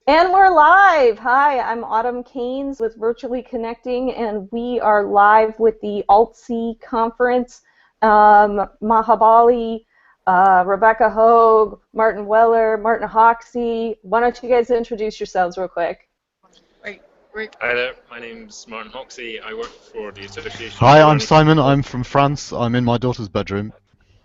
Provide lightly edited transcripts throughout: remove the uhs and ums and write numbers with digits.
And we're live. Hi, I'm Autumn Caines with Virtually Connecting, and we are live with the Alt-C conference. Mahabali, Rebecca Hogue, Martin Weller, Martin Hawksey. Why don't you guys introduce yourselves real quick? Hi there, my name's Martin Hawksey. I work for the Association Hi, of I'm Learning. Simon. I'm from France. I'm in my daughter's bedroom.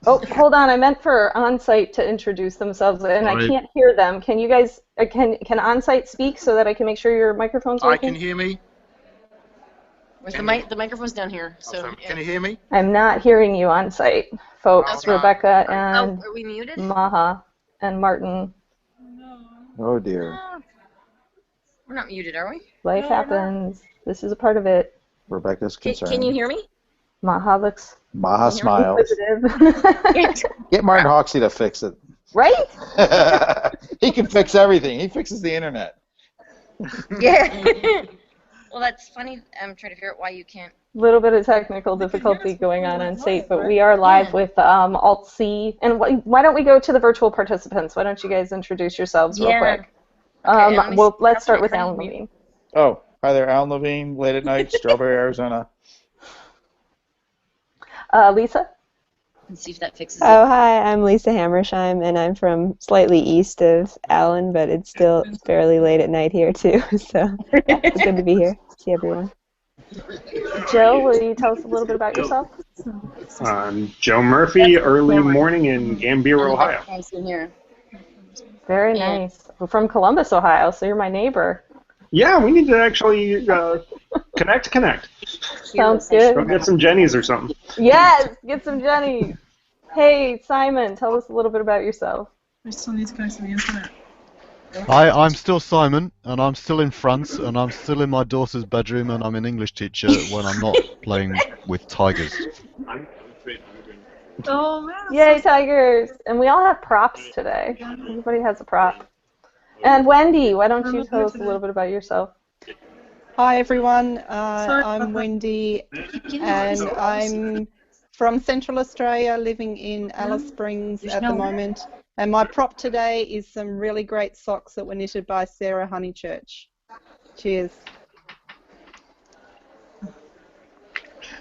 Oh, hold on. I meant for on-site to introduce themselves, and I Sorry. can't hear them. Can you guys, can on-site speak so that I can make sure your microphone's working? I can hear me. The microphone's down here. So Can you hear me? I'm not hearing you on-site, folks. Okay. Rebecca and are we muted? Maha and Martin. Oh dear. No. We're not muted, are we? Life happens. This is a part of it. Rebecca's concerned. Can you hear me? Maha looks Maha smiles. inquisitive. Get Martin Hawksey to fix it. Right? He can fix everything. He fixes the internet. Yeah. Well, that's funny. I'm trying to figure out why you can't. A little bit of technical difficulty going on site, but we are live with Alt-C. And why don't we go to the virtual participants? Why don't you guys introduce yourselves real quick? Okay, Well, let's start with Alan Levine. Oh, hi there, Alan Levine, late at night, Strawberry, Arizona. Lisa? Let's see if that fixes Oh, hi, I'm Lisa Hammersheim, and I'm from slightly east of Allen, but it's still fairly late at night here, too, so it's good to be here. See everyone. Joe, will you tell us a little bit about yourself? I'm Joe Murphy, early morning in Gambier, Ohio. Very nice. We're from Columbus, Ohio, so you're my neighbor. Yeah, we need to actually connect. Sounds good. Go get some Jennies or something. Yes, get some Jennies. Hey, Simon, tell us a little bit about yourself. I still need to connect to the internet. Hi, I'm still Simon, and I'm still in France, and I'm still in my daughter's bedroom, and I'm an English teacher when I'm not playing with tigers. Oh man! Yay, tigers! And we all have props today. Everybody has a prop. And Wendy, why don't you tell us a little bit about yourself? Hi everyone, I'm Wendy, and I'm from Central Australia, living in Alice Springs at the moment. And my prop today is some really great socks that were knitted by Sarah Honeychurch. Cheers.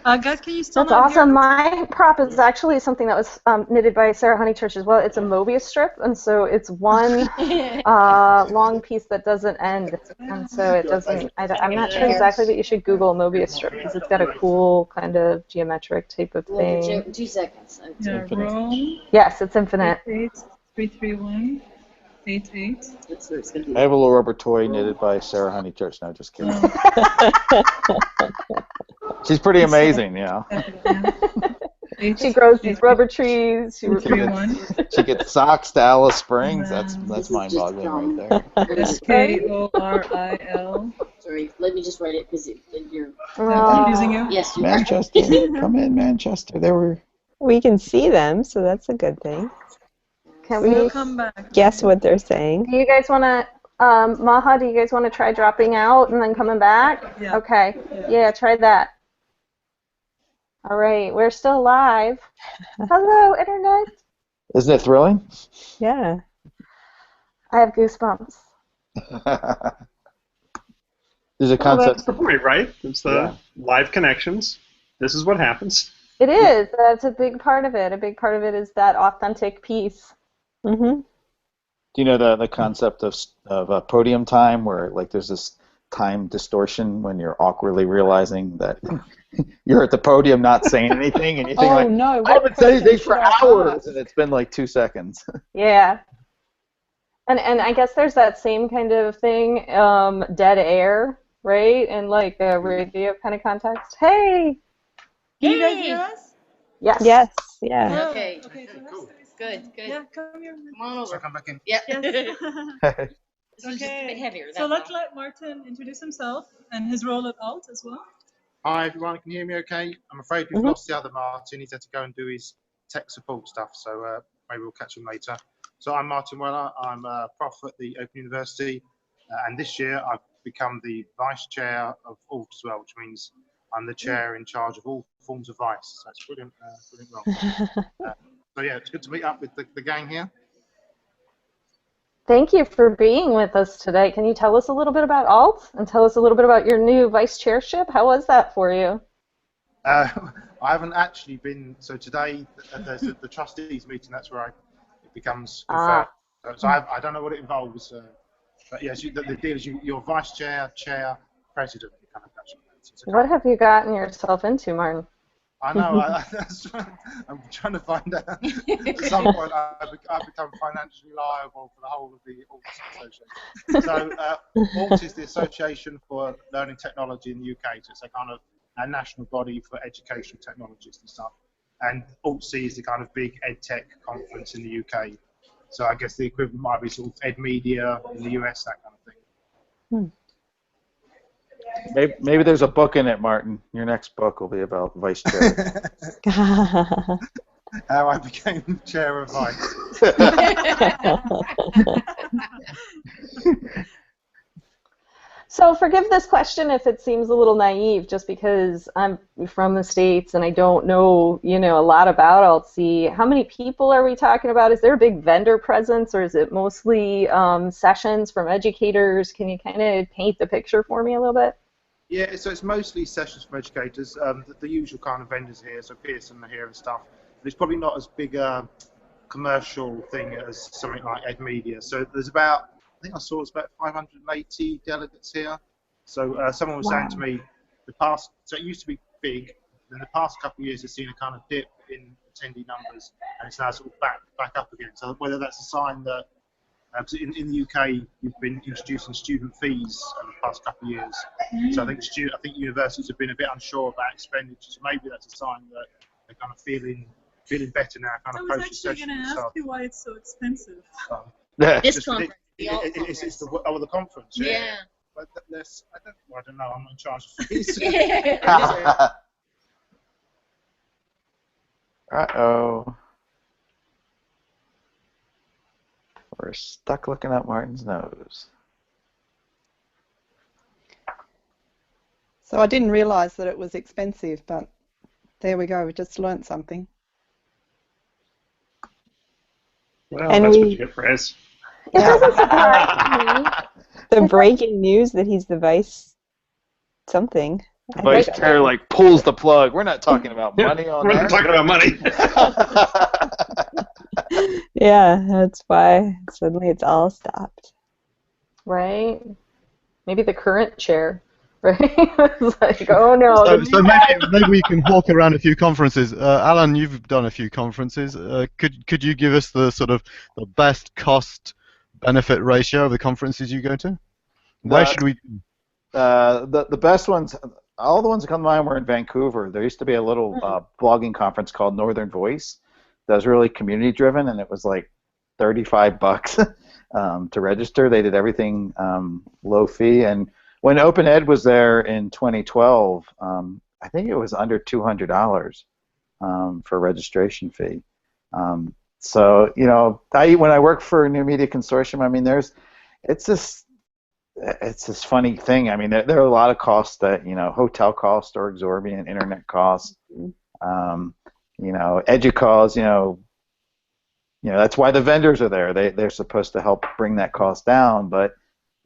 Guys, can you still That's not awesome. hear? My prop is actually something that was knitted by Sarah Honeychurch as well. It's a Mobius strip, and so it's one long piece that doesn't end, and so it doesn't. I'm not sure exactly, but you should Google Mobius strip because it's got a cool kind of geometric type of thing. 2 seconds. Yeah, Rome. Yes, it's infinite. 331. 88. I have a little rubber toy knitted by Sarah Honeychurch. No, just kidding. She's pretty amazing, you know. She grows these rubber trees. She gets socks to Alice Springs. That's mind-boggling right there. SKORIL. Sorry, let me just write it because you're confusing you. Yes, Manchester, come in, Manchester. There were. We can see them, so that's a good thing. Can we come back? Guess what they're saying. Do you guys want to, Maha, do you guys want to try dropping out and then coming back? Yeah. Okay. Yeah, try that. All right, we're still live. Hello, Internet. Isn't it thrilling? Yeah. I have goosebumps. There's a Well, concept. that's the point, right? It's the live connections. This is what happens. It is. That's a big part of it. A big part of it is that authentic piece. Mm-hmm. Do you know the concept of podium time, where like there's this time distortion when you're awkwardly realizing that you're at the podium not saying anything, and you think like, no, I've been saying things for hours, and it's been like 2 seconds. Yeah. And I guess there's that same kind of thing, dead air, right? In like a radio kind of context. Hey. Can you guys hear us? Yes. Yes. Yeah. Okay. Cool. Good. Yeah, come here. Come on over. Come back in. Yeah. Yes. This is just a bit heavier. So let's let Martin introduce himself and his role at Alt as well. Hi everyone, can you hear me okay? I'm afraid we've lost the other Martin. He's had to go and do his tech support stuff, so maybe we'll catch him later. So I'm Martin Weller. I'm a prof at the Open University, and this year I've become the vice chair of Alt as well, which means I'm the chair in charge of all forms of vice. So it's brilliant, brilliant role. So yeah, it's good to meet up with the gang here. Thank you for being with us today. Can you tell us a little bit about ALT and tell us a little bit about your new vice chairship? How was that for you? I haven't actually been. So today there's the trustees meeting. That's where it becomes confirmed. So I don't know what it involves. But yes, the deal is you're vice chair, chair, president. Kind of what have you gotten yourself into, Martin? I know. I'm trying to find out. At some point, I've become financially liable for the whole of the ALT Association. So, ALT is the Association for Learning Technology in the UK. So it's a kind of a national body for educational technologists and stuff. And Hawksey is the kind of big EdTech conference in the UK. So I guess the equivalent might be sort of EdMedia in the US, that kind of thing. Maybe there's a book in it, Martin. Your next book will be about vice chair. How I became chair of vice. So forgive this question if it seems a little naive, just because I'm from the States and I don't know, a lot about ALTC. How many people are we talking about? Is there a big vendor presence, or is it mostly sessions from educators? Can you kind of paint the picture for me a little bit? Yeah, so it's mostly sessions from educators, the usual kind of vendors here, so Pearson are here and stuff. But it's probably not as big a commercial thing as something like EdMedia. So there's about, I think I saw it's about 580 delegates here. So someone was saying to me, so it used to be big, in the past couple of years it's seen a kind of dip in attendee numbers, and it's now sort of back up again. So whether that's a sign that, in the UK, you've been introducing student fees over the past couple of years. So I think universities have been a bit unsure about expenditure. So maybe that's a sign that they're kind of feeling better now. Kind of I was actually going to ask you why it's so expensive. This conference. It's the conference. Yeah. But I don't know. I'm not in charge of fees. Uh-oh. We're stuck looking up Martin's nose. So I didn't realize that it was expensive, but there we go. We just learnt something. Well, that's what you get for us. It doesn't surprise me. The breaking news that he's the vice something. The vice chair pulls the plug. We're not talking about money on We're there. not talking about money. Yeah, that's why suddenly it's all stopped. Right? Maybe the current chair, right? It's like, oh no. So maybe we can walk around a few conferences. Alan, you've done a few conferences. Could you give us the sort of the best cost benefit ratio of the conferences you go to? Where should we? The best ones. All the ones that come to mind were in Vancouver. There used to be a little blogging conference called Northern Voice that was really community driven, and it was like $35 to register. They did everything low fee. And when Open Ed was there in 2012, I think it was under $200 for registration fee. So when I work for New Media Consortium, I mean, it's this funny thing. I mean, there are a lot of costs that hotel costs are exorbitant, internet costs, EduCause, that's why the vendors are there. They're supposed to help bring that cost down. But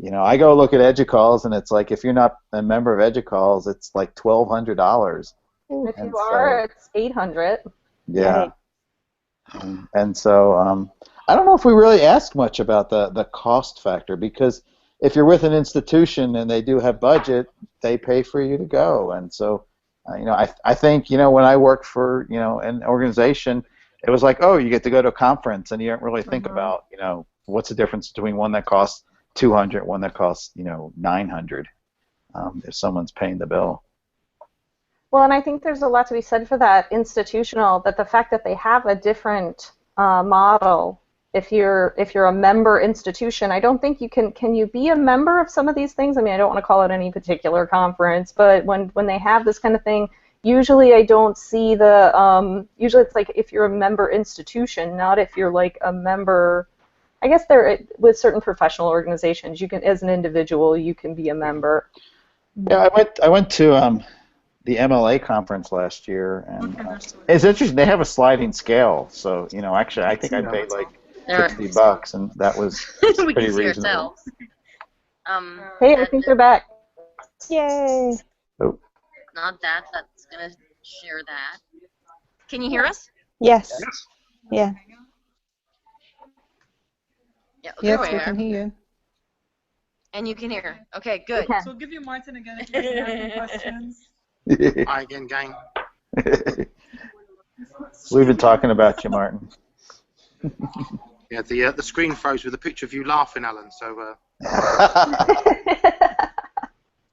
I go look at EduCause, and it's like if you're not a member of EduCause, it's like $1,200. If you are, it's $800. Yeah. And so I don't know if we really ask much about the cost factor, because if you're with an institution and they do have budget, they pay for you to go. And so, I think, when I worked for, an organization, it was like, oh, you get to go to a conference, and you don't really think about, what's the difference between one that costs $200 and one that costs, $900, if someone's paying the bill. Well, and I think there's a lot to be said for that institutional, that the fact that they have a different model. If you're a member institution, I don't think you can you be a member of some of these things? I mean, I don't want to call it any particular conference, but when they have this kind of thing, usually I don't see usually it's like if you're a member institution, not if you're like a member. I guess with certain professional organizations, you can, as an individual, you can be a member. Yeah, I went to the MLA conference last year, and it's interesting. They have a sliding scale, so actually, I think I paid like $60, and that was we pretty can see reasonable. ourselves. Hey, I think they're back. Yay! Oh. Not that. That's gonna share that. Can you hear us? Yes. Yes. Yeah. Yeah. There Yes, we we are. can hear you. And you can hear. Okay. Good. Okay. So we'll give you Martin again if you have any questions. Hi again, gang. We've been talking about you, Martin. Yeah, the screen froze with a picture of you laughing, Alan. So.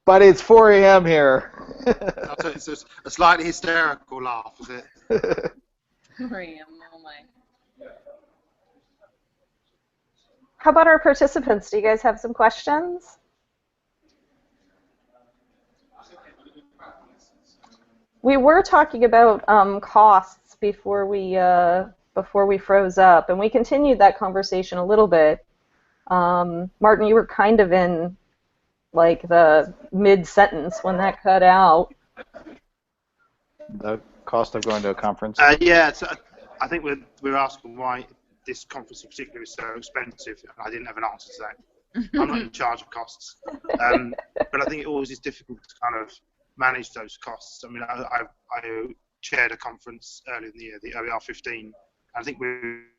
But it's 4 a.m. here. It's a slightly hysterical laugh, is it? 4 a.m. Oh my. How about our participants? Do you guys have some questions? We were talking about costs before we froze up, and we continued that conversation a little bit. Martin, you were kind of in like the mid-sentence when that cut out. The cost of going to a conference? Yeah, so I think we're asking why this conference in particular is so expensive, and I didn't have an answer to that. I'm not in charge of costs. But I think it always is difficult to kind of manage those costs. I mean, I chaired a conference earlier in the year, the OER 15. I think we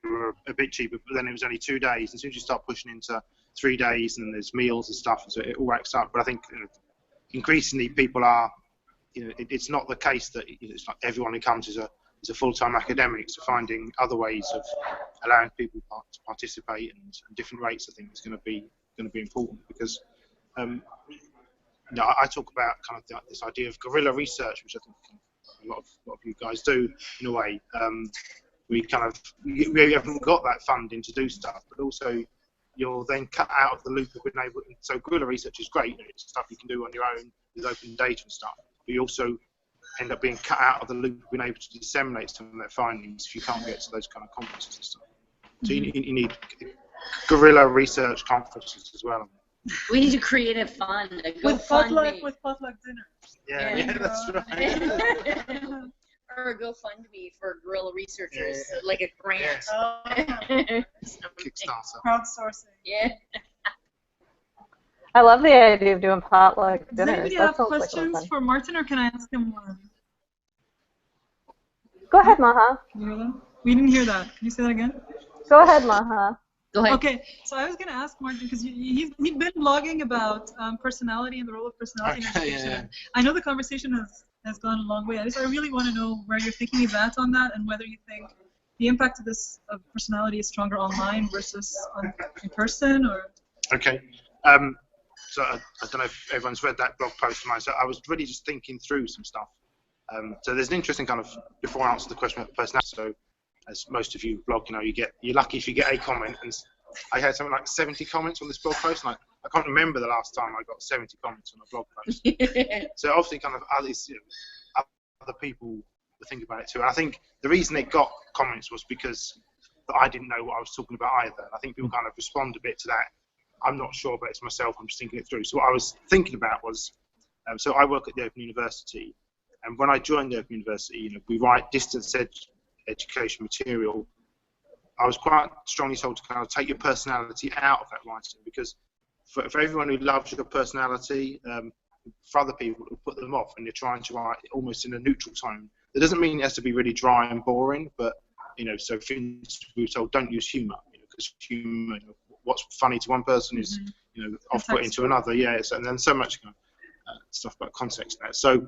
were a bit cheaper, but then it was only 2 days. As soon as you start pushing into 3 days, and there's meals and stuff, so it all racks up. But I think increasingly people are, it's not the case that it's not everyone who comes is a full-time academic. So finding other ways of allowing people to participate and different rates, I think, is going to be important because. I talk about kind of this idea of guerrilla research, which I think a lot of you guys do in a way. We haven't got that funding to do stuff, but also you're then cut out of the loop of being able. So guerrilla research is great; it's stuff you can do on your own with open data and stuff. But you also end up being cut out of the loop of being able to disseminate some of their findings if you can't get to those kind of conferences and stuff. So you need guerrilla research conferences as well. We need to create a fund. With potluck dinner. Yeah, that's right. Or a GoFundMe for guerrilla researchers, like a grant. Kickstarter. Crowdsourcing. Yeah. I love the idea of doing potluck Does dinners. anybody That have sounds like a lot of questions fun. for Martin, or can I ask him one? Go ahead, Maha. Can you hear that? We didn't hear that. Can you say that again? Go ahead, Maha. Go ahead. Okay, so I was going to ask Martin, because he's been blogging about personality and the role of personality in education. Yeah. I know the conversation has gone a long way. I really want to know where your thinking is at on that, and whether you think the impact of personality is stronger online versus in person, or. Okay. So I don't know if everyone's read that blog post of mine. So I was really just thinking through some stuff. So there's an interesting kind of, before I answer the question about personality. So as most of you blog, you're lucky if you get a comment. And I had something like 70 comments on this blog post, and I can't remember the last time I got 70 comments on a blog post. So obviously kind of other people were thinking about it too. And I think the reason it got comments was because I didn't know what I was talking about either. And I think people kind of respond a bit to that. I'm not sure about it myself, I'm just thinking it through. So what I was thinking about was, so I work at the Open University, and when I joined the Open University, we write distance education material. I was quite strongly told to kind of take your personality out of that writing, because for everyone who loves your personality, for other people it will put them off, and you're trying to write almost in a neutral tone. That doesn't mean it has to be really dry and boring, but so for instance, we were told don't use humour, because humour, what's funny to one person is off-putting to another. Yeah, and then so much stuff about context there. So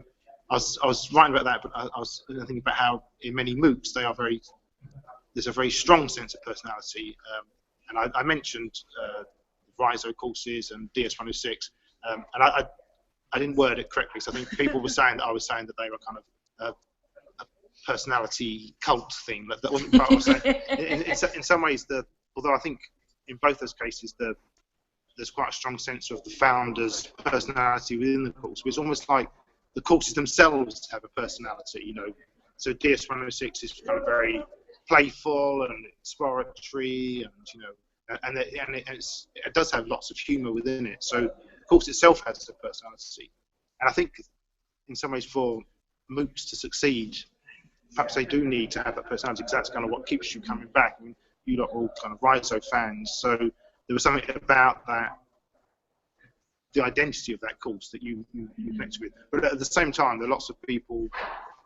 I was writing about that, but I was thinking about how in many MOOCs there's a very strong sense of personality, and I mentioned RISO courses and DS106, and I didn't word it correctly, so I think people were saying that I was saying that they were kind of a personality cult thing. That wasn't what I was saying. In some ways, although I think in both those cases there's quite a strong sense of the founder's personality within the course. It's almost like the courses themselves have a personality, So DS106 is kind of very playful and exploratory, and it does have lots of humour within it. So the course itself has a personality, and I think in some ways for MOOCs to succeed, perhaps they do need to have that personality, because that's kind of what keeps you coming back. I mean, you lot are all kind of Rhizo fans, so there was something about that, the identity of that course that you connect with. But at the same time, there are lots of people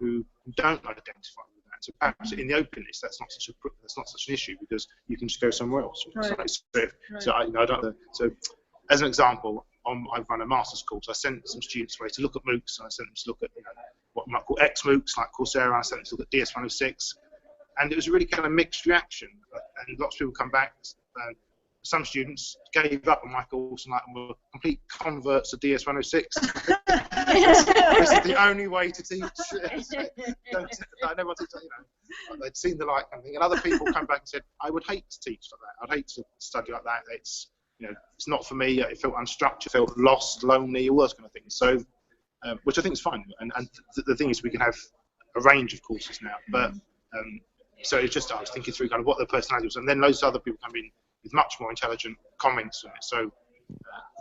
who don't identify with that. So perhaps in the openness, that's not such an issue, because you can just go somewhere else. Right. So I don't. So as an example, I've run a master's course. I sent some students away to look at MOOCs, and I sent them to look at what we might call X-MOOCs like Coursera, and I sent them to look at DS106, and it was a really kind of mixed reaction. And lots of people come back. Some students gave up on my course and were complete converts to DS106. This is the only way to teach. I never teach, they'd seen the light kind of thing. And other people come back and said, I would hate to teach like that. I'd hate to study like that. It's not for me. It felt unstructured, felt lost, lonely, all those kind of things. So, which I think is fine. And the thing is, we can have a range of courses now. But so it's just, I was thinking through kind of what the personality was, and then loads of other people come in with much more intelligent comments on it. So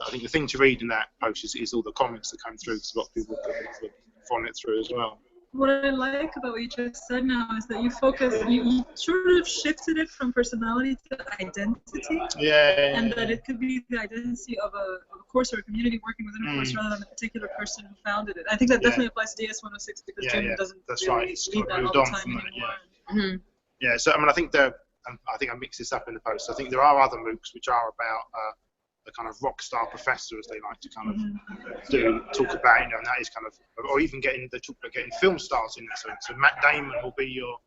I think the thing to read in that post is all the comments that come through, because a lot of people are following it through as well. What I like about what you just said now is that you sort of shifted it from personality to identity. Yeah. And that it could be the identity of a course or a community working within a course rather than the particular person who founded it. I think that definitely applies to DS106, because Jim doesn't really lead that all the time anymore. Yeah, so I think I mixed this up in the post. I think there are other MOOCs which are about the kind of rock star professor, as they like to kind of talk about, and that is kind of, or even getting film stars in there. So Matt Damon will be your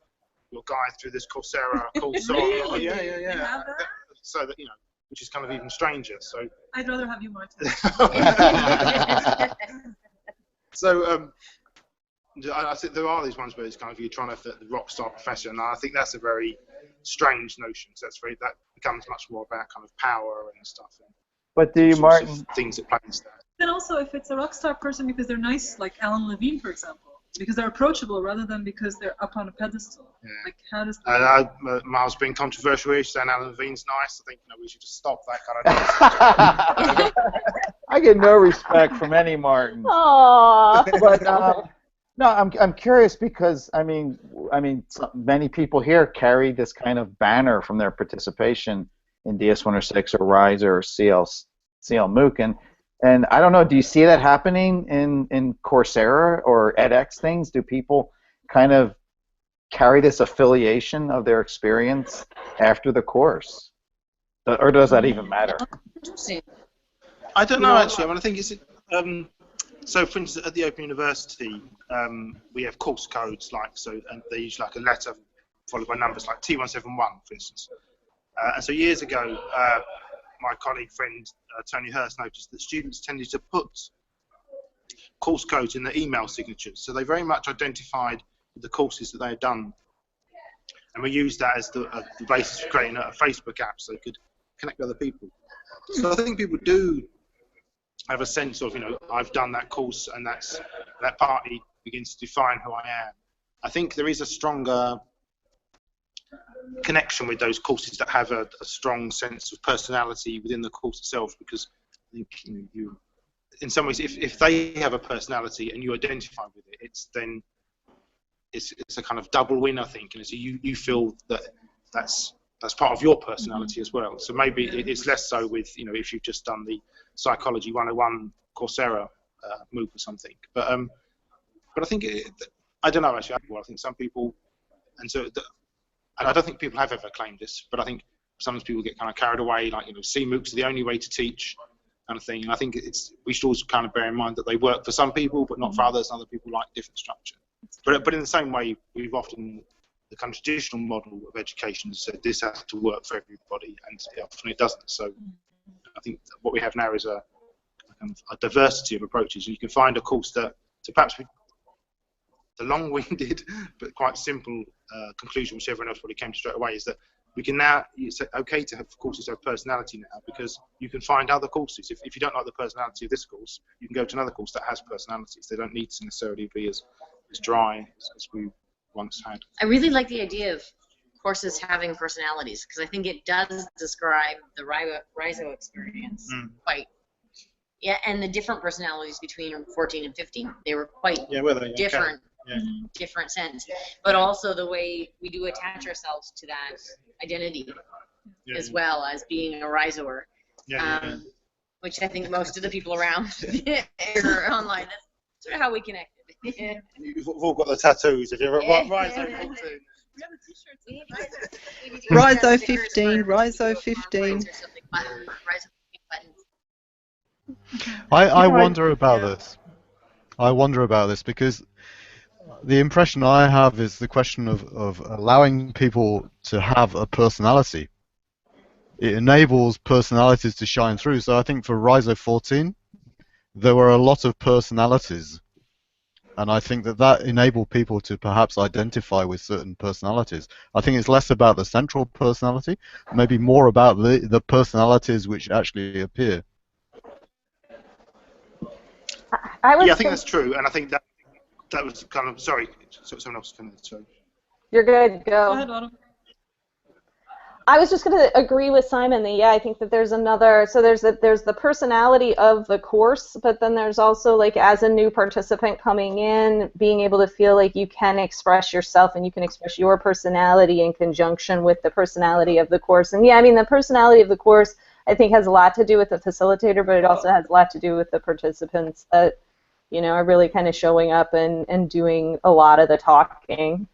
guide through this Coursera course. Really? Yeah. So that which is kind of even stranger. So I'd rather have you, Martin. So I think there are these ones where it's kind of you're trying to fit the rock star professor, and I think that's a very strange notion. So that becomes much more about kind of power and stuff. But do you, Martin? Things that play into that. Then also, if it's a rock star person because they're nice, like Alan Levine, for example, because they're approachable rather than because they're up on a pedestal. Yeah. Like, how does that? Miles being controversial, saying Alan Levine's nice. I think we should just stop that kind of. I get no respect from any Martin. Aww. But no, I'm curious, because many people here carry this kind of banner from their participation in DS106 or Rise or CL MOOC, and I don't know, do you see that happening in Coursera or edX things? Do people kind of carry this affiliation of their experience after the course, or does that even matter? I don't know, actually. I think it's so, for instance, at the Open University, we have course codes, and they use like a letter followed by numbers, like T171, for instance. And so years ago, my colleague friend Tony Hurst noticed that students tended to put course codes in their email signatures, so they very much identified the courses that they had done, and we used that as the basis for creating a Facebook app so they could connect with other people. So I think people do have a sense of, I've done that course, and that partly begins to define who I am. I think there is a stronger connection with those courses that have a strong sense of personality within the course itself, because I think you in some ways, if they have a personality and you identify with it, it's a kind of double win, I think, and so you feel that's part of your personality as well. So maybe it's less so with if you've just done the Psychology 101 Coursera MOOC or something. But I think I don't know, actually. I think some people, and I don't think people have ever claimed this, but I think sometimes people get kind of carried away, like CMOOCs are the only way to teach, kind of thing. And I think we should also kind of bear in mind that they work for some people, but not for others. And other people like different structure. But in the same way, we've often the kind of traditional model of education said this has to work for everybody, and often it doesn't. So I think what we have now is a diversity of approaches, and you can find a course that, to perhaps the long-winded but quite simple conclusion, which everyone else probably came to straight away, is that we can now, it's okay to have courses have personality now, because you can find other courses. If you don't like the personality of this course, you can go to another course that has personalities. They don't need to necessarily be as dry as we once had. I really like the idea of courses having personalities, because I think it does describe the Rhizo experience quite. Yeah, and the different personalities between 14 and 15, they were quite different different sense, but also the way we do attach ourselves to that identity as well as being a riser, which I think most of the people around are online. That's sort of how we connected. You've all got the tattoos. If you're Riso 15, Riso 15. I wonder about this. I wonder about this because the impression I have is the question of allowing people to have a personality. It enables personalities to shine through. So I think for Riso 14, there were a lot of personalities. And I think that enabled people to perhaps identify with certain personalities. I think it's less about the central personality, maybe more about the personalities which actually appear. I think that's true, and I think that was kind of sorry. Someone else can sorry. You're good. Go. Go ahead, Autumn. I was just going to agree with Simon that I think that there's another. So there's the personality of the course, but then there's also like as a new participant coming in, being able to feel like you can express yourself and you can express your personality in conjunction with the personality of the course. And I mean the personality of the course I think has a lot to do with the facilitator, but it also has a lot to do with the participants that are really kind of showing up and doing a lot of the talking.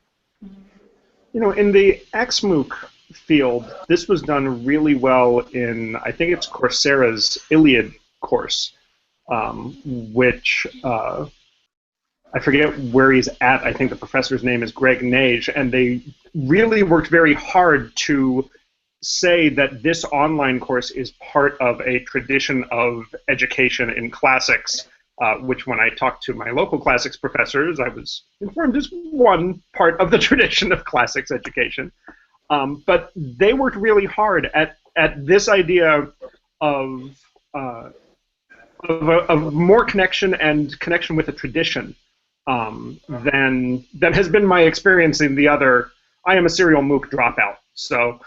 In the XMOOC field, this was done really well in, I think it's Coursera's Iliad course, which I forget where he's at. I think the professor's name is Greg Nage, and they really worked very hard to say that this online course is part of a tradition of education in classics, which when I talked to my local classics professors, I was informed is one part of the tradition of classics education. But they worked really hard at this idea of more connection and connection with a tradition than has been my experience in the other. I am a serial MOOC dropout, so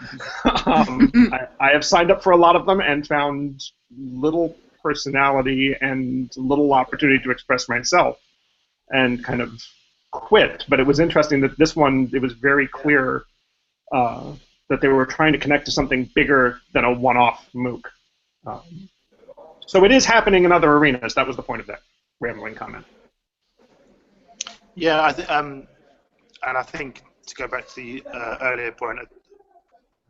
I have signed up for a lot of them and found little personality and little opportunity to express myself, and kind of quit. But it was interesting that this one, it was very clear that they were trying to connect to something bigger than a one-off MOOC. So it is happening in other arenas. That was the point of that rambling comment. Yeah, and I think to go back to the earlier point,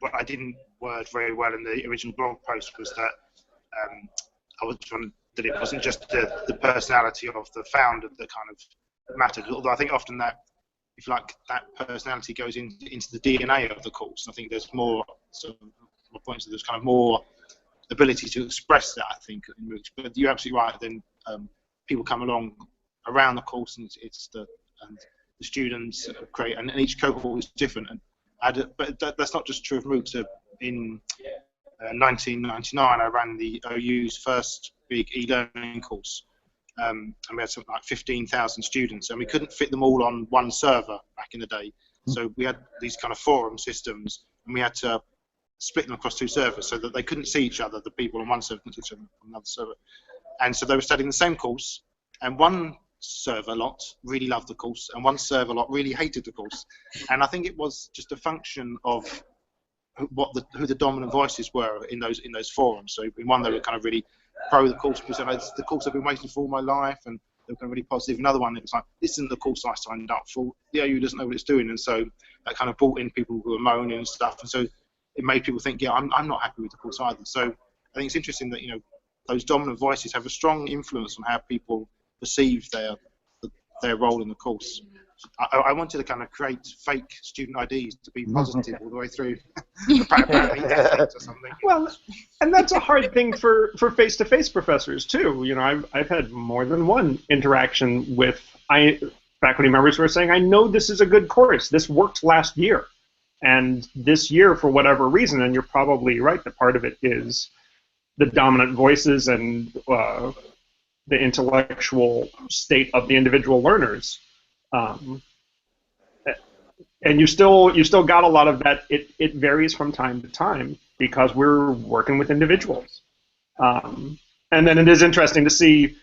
what I didn't word very well in the original blog post was that I was trying that it wasn't just the personality of the founder that kind of mattered. Although I think often that, if you like, that personality goes into the DNA of the course. I think there's more sort of points that there's kind of more ability to express that, I think, in MOOCs. But you're absolutely right. Then people come along around the course, and it's the students create, and each cohort is different. But that's not just true of MOOCs. In 1999, I ran the OU's first big e-learning course. And we had something like 15,000 students, and we couldn't fit them all on one server back in the day. So we had these kind of forum systems, and we had to split them across two servers so that they couldn't see each other, the people on one server couldn't see each other on another server. And so they were studying the same course, and one server lot really loved the course, and one server lot really hated the course. And I think it was just a function of who the dominant voices were in those forums. So in one, they were kind of really pro the course, because it's the course I've been waiting for all my life, and they were kind of really positive. Another one, it was like, this isn't the course I signed up for. The OU doesn't know what it's doing, and so that kind of brought in people who were moaning and stuff, and so it made people think, yeah, I'm not happy with the course either. So I think it's interesting that those dominant voices have a strong influence on how people perceive their role in the course. I wanted to kind of create fake student IDs to be positive all the way through. Or something. Well, and that's a hard thing for face-to-face professors too. I've had more than one interaction with faculty members who are saying, I know this is a good course. This worked last year. And this year, for whatever reason, and you're probably right, that part of it is the dominant voices and the intellectual state of the individual learners. And you still got a lot of that. It varies from time to time because we're working with individuals. And then it is interesting to see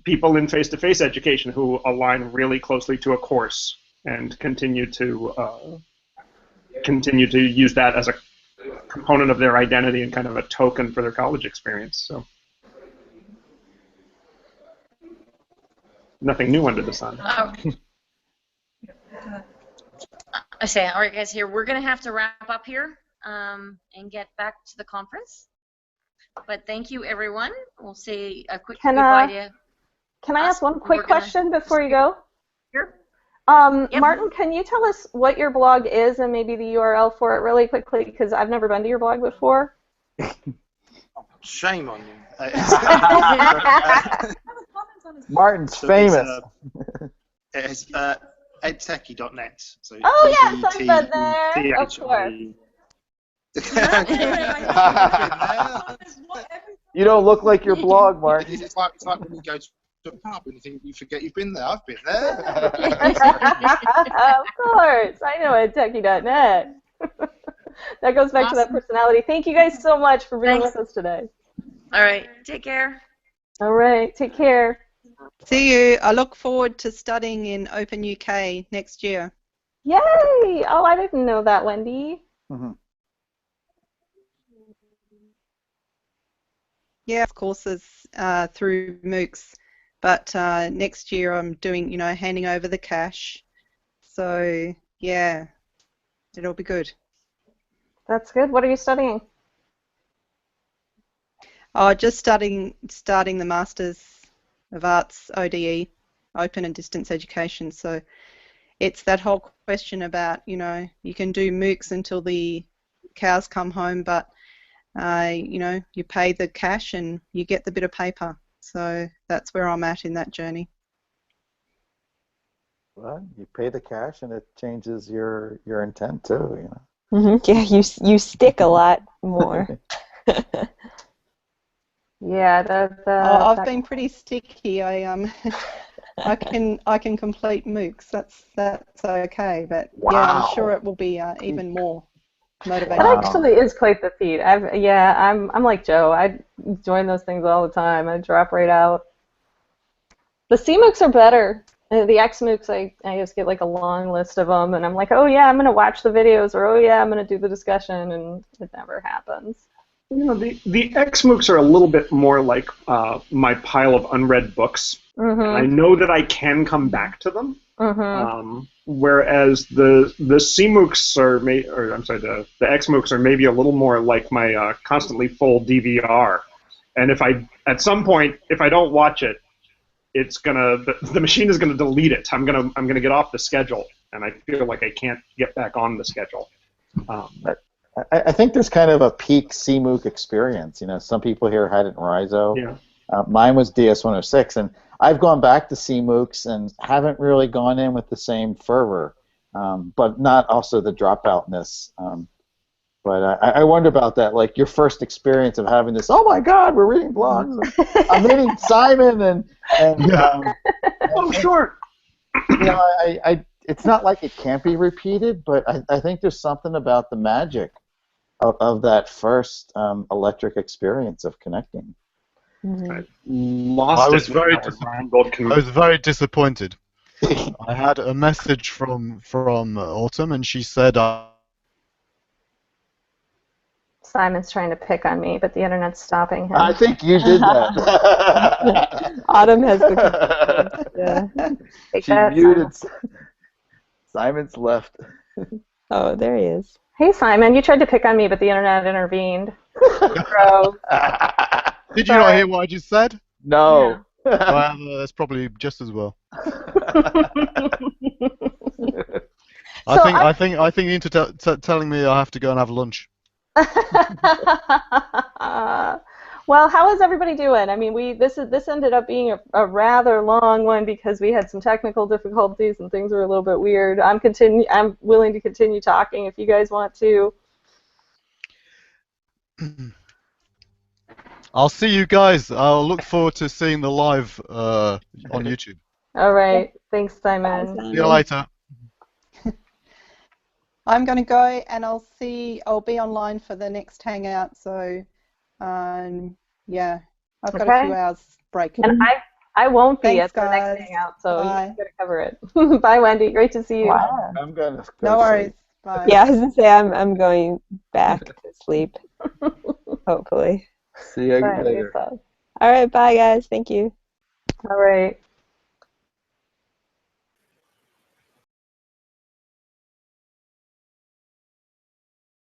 people in face-to-face education who align really closely to a course and continue to use that as a component of their identity and kind of a token for their college experience. So nothing new under the sun. I say, all right, guys, here we're gonna have to wrap up here and get back to the conference. But thank you, everyone. We'll say a quick goodbye to. Can I ask one quick question before you go? Sure. Yep. Martin, can you tell us what your blog is and maybe the URL for it really quickly, because I've never been to your blog before. Shame on you. Martin's famous. It's edtechie.net. So oh yes, I've been there. Of course. You don't look like your blog, Martin. It's like when you go to a pub and you think you forget you've been there. I've been there. Of course, I know edtechie.net. That goes back to that personality. Thank you guys so much for being with us today. All right, take care. All right, take care. See you. I look forward to studying in Open UK next year. Yay! Oh, I didn't know that, Wendy. Mm-hmm. Yeah, of courses through MOOCs, but next year I'm doing, handing over the cash. So yeah, it'll be good. That's good. What are you studying? Oh, just starting the Masters of Arts ODE, Open and Distance Education. So it's that whole question about, you can do MOOCs until the cows come home, but you pay the cash and you get the bit of paper. So that's where I'm at in that journey. Well, you pay the cash and it changes your intent too, Mm-hmm. Yeah, you stick a lot more. Yeah, I've been pretty sticky. I can complete MOOCs. That's okay. But yeah, I'm sure it will be even more motivating. That actually is quite the feat. I'm like Joe. I join those things all the time. I drop right out. The CMOOCs are better. The XMOOCs, I just get like a long list of them, and I'm like, oh yeah, I'm gonna watch the videos, or oh yeah, I'm gonna do the discussion, and it never happens. The XMOOCs are a little bit more like my pile of unread books. Mm-hmm. I know that I can come back to them. Mm-hmm. Whereas the CMOOCs the XMOOCs are maybe a little more like my constantly full DVR. And at some point, if I don't watch it, the machine is gonna delete it. I'm gonna get off the schedule, and I feel like I can't get back on the schedule. I think there's kind of a peak CMOOC experience. Some people here had it in Riso. Yeah. Mine was DS106, and I've gone back to CMOOCs and haven't really gone in with the same fervor, but not also the dropoutness. But I wonder about that, like your first experience of having this. Oh my God, we're reading blogs. I'm meeting Simon and oh sure. It's not like it can't be repeated, but I think there's something about the magic of that first electric experience of connecting. Mm-hmm. I was very disappointed. I had a message from Autumn, and she said, Simon's trying to pick on me, but the internet's stopping him. I think you did that. Autumn has the yeah. She muted. Simon's left. Oh, there he is. Hey, Simon, you tried to pick on me, but the internet intervened. Did you not hear what I just said? No. Well, that's probably just as well. I think the internet telling me I have to go and have lunch. Well, how is everybody doing? I mean, this ended up being a rather long one because we had some technical difficulties and things were a little bit weird. I'm willing to continue talking if you guys want to. I'll see you guys. I'll look forward to seeing the live on YouTube. All right. Thanks, Simon. See you later. I'm going to go, and I'll be online for the next hangout. So, yeah, I've got a few hours break. And I won't be Thanks, at the guys. next hangout, so Bye. you gotta cover it. Bye, Wendy. Great to see you. Wow. I'm going to go No to worries. sleep. Bye. Yeah, I was gonna say I'm going back to sleep. Hopefully. See you Bye, later. Lisa. All right, bye guys. Thank you. All right.